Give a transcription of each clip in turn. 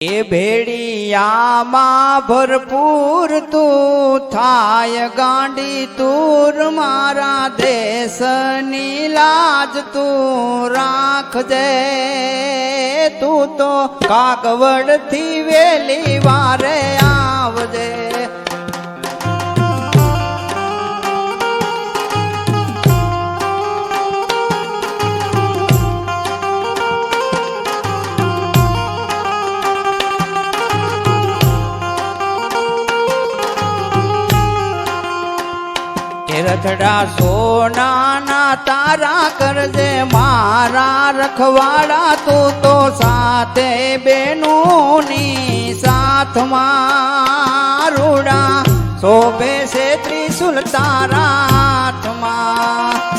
એ ભેડિયામાં ભરપૂર તું થાય ગાંડી તુર મારા દેશની લાજ તું રાખજે તું તો કાગવડથી વેલી વારે આવજે રથડા સોનાના તારા કરજે મારા રખવાડા તું તો સાથે બેનોની સાથમાં રૂડા શોભે છે ત્રિશુલ તારા હાથમાં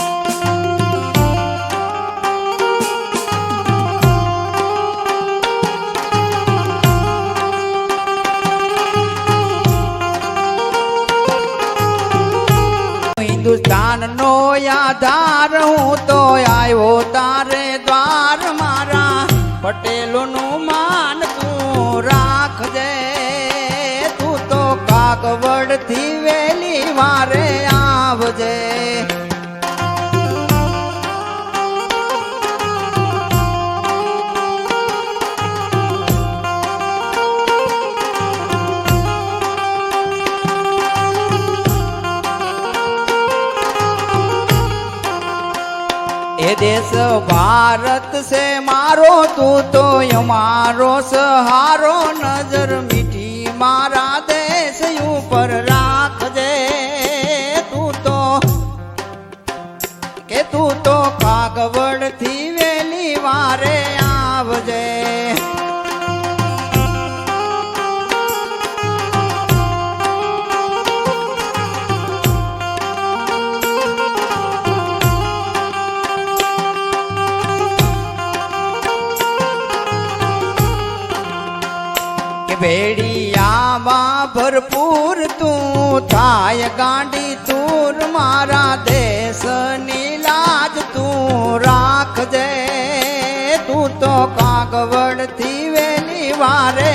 હિન્દુસ્તાન નો આધાર હું તો આવ્યો તારે દ્વાર મારા પટેલો નું માન તું રાખજે તું તો કાગવડ થી વેલી વારે આવજે ये देश भारत से मारो तू तो हमारो सहारो नजर मीठी मारा देश ऊपर राख दे तू तो कागवड़ थी वेली वारे आवजे ભેડિયામાં ભરપૂર તું થાય ગાંડી તુર મારા દેશની લાજ તું રાખજે તું તો કાગવડ થી વેલી વારે